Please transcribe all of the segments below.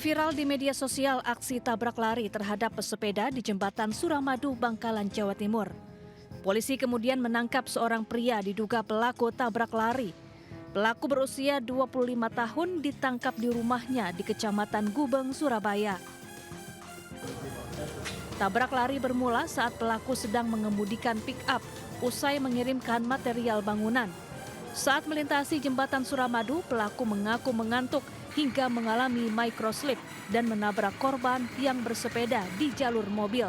Viral di media sosial aksi tabrak lari terhadap pesepeda di jembatan Suramadu, Bangkalan, Jawa Timur. Polisi kemudian menangkap seorang pria diduga pelaku tabrak lari. Pelaku berusia 25 tahun ditangkap di rumahnya di Kecamatan Gubeng, Surabaya. Tabrak lari bermula saat pelaku sedang mengemudikan pick-up usai mengirimkan material bangunan. Saat melintasi jembatan Suramadu, pelaku mengaku mengantuk hingga mengalami microslip dan menabrak korban yang bersepeda di jalur mobil.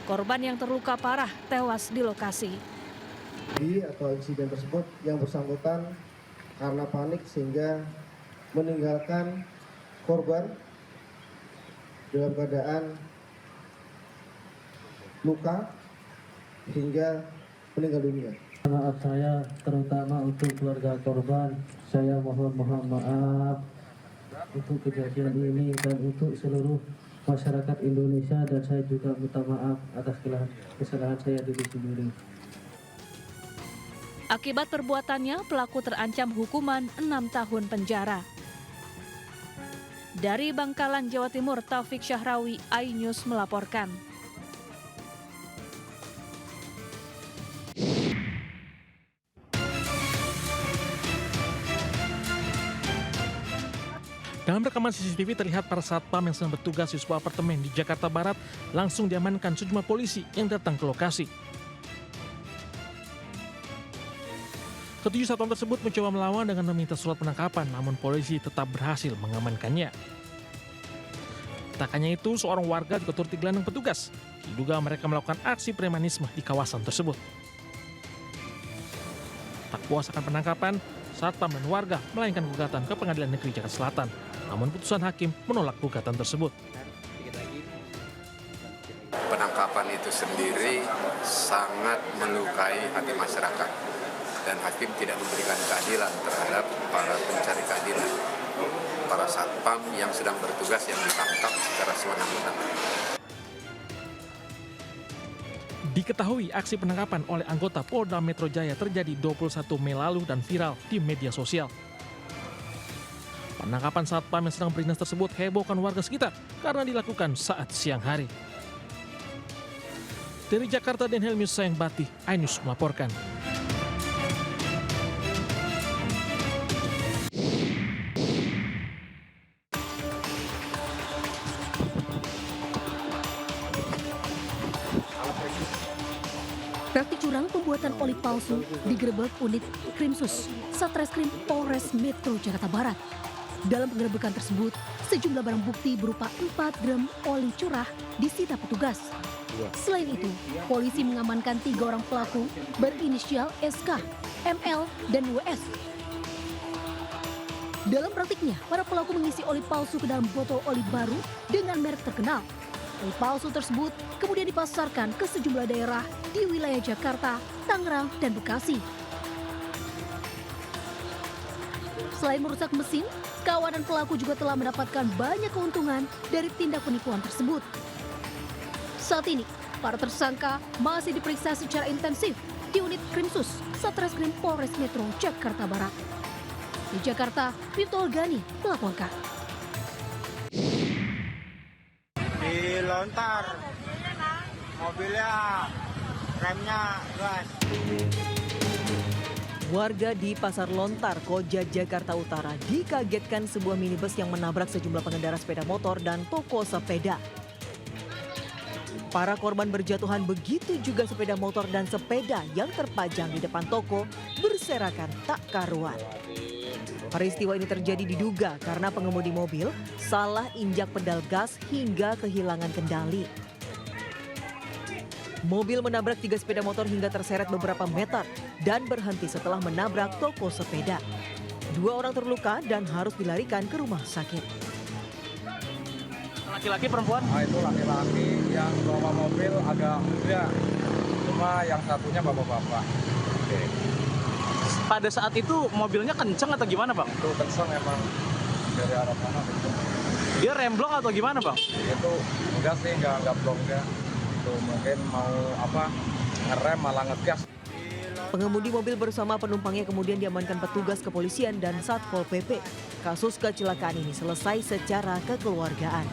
Korban yang terluka parah tewas di lokasi. Atau insiden tersebut yang bersangkutan karena panik sehingga meninggalkan korban dalam keadaan luka hingga meninggal dunia. Maaf saya terutama untuk keluarga korban, saya mohon maaf untuk kejadian ini dan untuk seluruh masyarakat Indonesia, dan saya juga minta maaf atas kesalahan saya diri sendiri. Akibat perbuatannya, pelaku terancam hukuman 6 tahun penjara. Dari Bangkalan, Jawa Timur, Taufik Syahrawi, iNews melaporkan. Dalam rekaman CCTV terlihat para satpam yang sedang bertugas di sebuah apartemen di Jakarta Barat langsung diamankan sejumlah polisi yang datang ke lokasi. Ketujuh satpam tersebut mencoba melawan dengan meminta surat penangkapan, namun polisi tetap berhasil mengamankannya. Tak hanya itu, seorang warga juga turut digelandang petugas. Diduga mereka melakukan aksi premanisme di kawasan tersebut. Tak puas akan penangkapan, satpam dan warga melayangkan gugatan ke Pengadilan Negeri Jakarta Selatan. Namun putusan hakim menolak gugatan tersebut. Penangkapan itu sendiri sangat melukai hati masyarakat dan hakim tidak memberikan keadilan terhadap para pencari keadilan, para satpam yang sedang bertugas yang ditangkap secara sewenang-wenang. Diketahui aksi penangkapan oleh anggota Polda Metro Jaya terjadi 21 Mei lalu dan viral di media sosial. Penangkapan satpam yang sedang berdinas tersebut hebohkan warga sekitar karena dilakukan saat siang hari. Dari Jakarta, dan Helmius Sayang Batih, iNews melaporkan. Praktik curang pembuatan oli palsu digerebek unit Krimsus Satreskrim Polres Metro Jakarta Barat. Dalam penggerebekan tersebut, sejumlah barang bukti berupa 4 drum oli curah disita petugas. Selain itu, polisi mengamankan 3 orang pelaku berinisial SK, ML, dan WS. Dalam praktiknya, para pelaku mengisi oli palsu ke dalam botol oli baru dengan merek terkenal. Oli palsu tersebut kemudian dipasarkan ke sejumlah daerah di wilayah Jakarta, Tangerang, dan Bekasi. Selain merusak mesin, kawanan pelaku juga telah mendapatkan banyak keuntungan dari tindak penipuan tersebut. Saat ini, para tersangka masih diperiksa secara intensif di unit Krimsus Satreskrim Polres Metro Jakarta Barat. Di Jakarta, Vito Gani melaporkan. Dilontar, mobilnya remnya gas. Warga di Pasar Lontar, Koja, Jakarta Utara dikagetkan sebuah minibus yang menabrak sejumlah pengendara sepeda motor dan toko sepeda. Para korban berjatuhan, begitu juga sepeda motor dan sepeda yang terpajang di depan toko berserakan tak karuan. Peristiwa ini terjadi diduga karena pengemudi mobil salah injak pedal gas hingga kehilangan kendali. Mobil menabrak 3 sepeda motor hingga terseret beberapa meter dan berhenti setelah menabrak toko sepeda. 2 orang terluka dan harus dilarikan ke rumah sakit. Laki-laki perempuan? Itu laki-laki yang bawa mobil agak muda, cuma yang satunya bapak-bapak. Oke. Pada saat itu mobilnya kenceng atau gimana, Bang? Itu kenceng emang, dari arah mana kenceng. Dia remblong atau gimana, Bang? Itu enggak sih, enggak blong enggak. Itu mungkin mau ngerem malah ngegas. Pengemudi mobil bersama penumpangnya kemudian diamankan petugas kepolisian dan Satpol PP. kasus kecelakaan ini selesai secara kekeluargaan.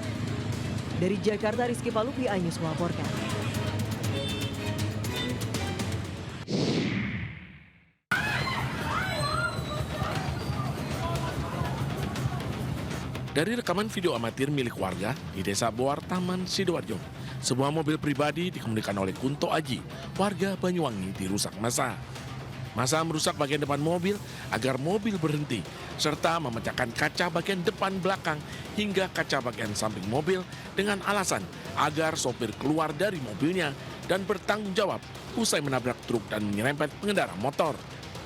Dari Jakarta, Rizky Palupi, iNews melaporkan. Dari rekaman video amatir milik warga di Desa Boar, Taman Sidoarjo, sebuah mobil pribadi dikemudikan oleh Kunto Aji, warga Banyuwangi, dirusak massa. Massa merusak bagian depan mobil agar mobil berhenti, serta memecahkan kaca bagian depan belakang hingga kaca bagian samping mobil dengan alasan agar sopir keluar dari mobilnya dan bertanggung jawab usai menabrak truk dan menyerempet pengendara motor.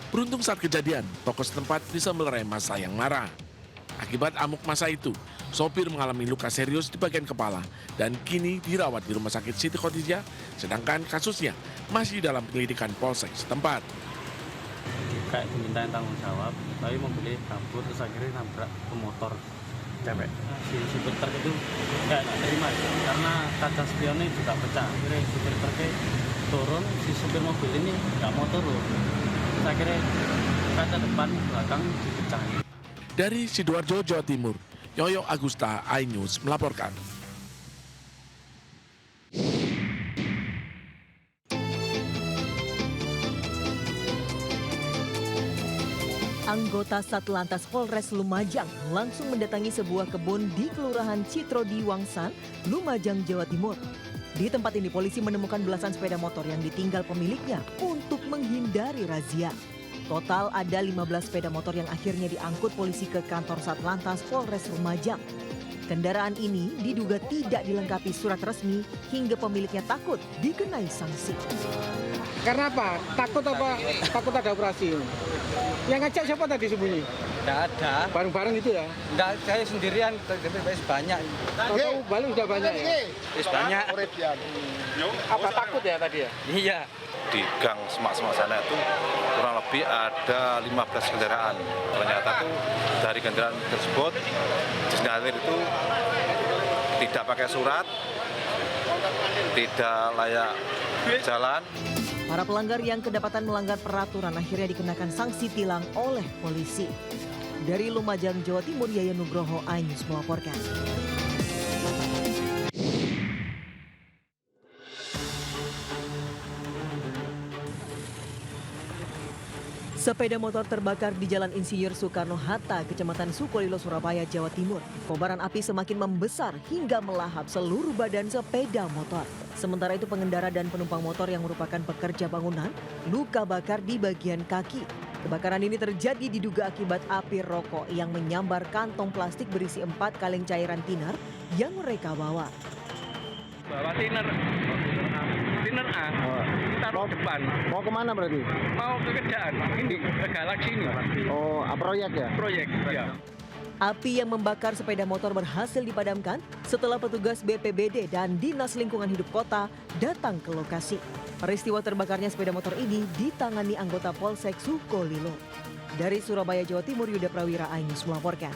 Beruntung saat kejadian, tokoh setempat bisa melerai massa yang marah. Akibat amuk massa itu, sopir mengalami luka serius di bagian kepala dan kini dirawat di Rumah Sakit Siti Khadijah, sedangkan kasusnya masih dalam penyelidikan Polsek setempat. Kayak dimintain tanggung jawab, tapi mobilnya kabur terus akhirnya nabrak ke motor cewek. Si supir truk itu nggak terima karena kaca spionnya juga pecah. Akhirnya supir truknya turun, si supir mobil ini nggak mau turun. Terus akhirnya kaca depan belakang dipecah. Dari Sidoarjo, Jawa Timur, Yoyo Agusta, iNews melaporkan. Anggota Satlantas Polres Lumajang langsung mendatangi sebuah kebun di Kelurahan Citrodi Wangsan, Lumajang, Jawa Timur. Di tempat ini polisi menemukan belasan sepeda motor yang ditinggal pemiliknya untuk menghindari razia. Total ada 15 sepeda motor yang akhirnya diangkut polisi ke kantor Satlantas Polres Lumajang. Kendaraan ini diduga tidak dilengkapi surat resmi hingga pemiliknya takut dikenai sanksi. Karena apa? Takut apa? Takut ada operasi. Yang ngajak siapa tadi sembunyi? Tidak ada. Bareng-bareng gitu ya? Tidak, saya sendirian, tapi banyak. Tahu balik sudah banyak ya? Banyak. Apa takut ya tadi ya? Iya. Di gang semak-semak sana itu kurang lebih ada 15 kendaraan. Ternyata tuh dari kendaraan tersebut disinyalir itu tidak pakai surat, tidak layak jalan. Para pelanggar yang kedapatan melanggar peraturan akhirnya dikenakan sanksi tilang oleh polisi. Dari Lumajang, Jawa Timur, Yayan Nugroho, iNews melaporkan. Sepeda motor terbakar di Jalan Insinyur Soekarno-Hatta, Kecamatan Sukolilo, Surabaya, Jawa Timur. Kobaran api semakin membesar hingga melahap seluruh badan sepeda motor. Sementara itu pengendara dan penumpang motor yang merupakan pekerja bangunan luka bakar di bagian kaki. Kebakaran ini terjadi diduga akibat api rokok yang menyambar kantong plastik berisi 4 kaleng cairan thinner yang mereka bawa. Bawa thinner A, taruh depan. Mau kemana berarti? Mau ke kerjaan, ini ke Galaxy ini. Oh, proyek ya? Proyek, ya. Api yang membakar sepeda motor berhasil dipadamkan setelah petugas BPBD dan Dinas Lingkungan Hidup Kota datang ke lokasi. Peristiwa terbakarnya sepeda motor ini ditangani anggota Polsek Sukolilo. Dari Surabaya, Jawa Timur, Yuda Prawira, iNews melaporkan.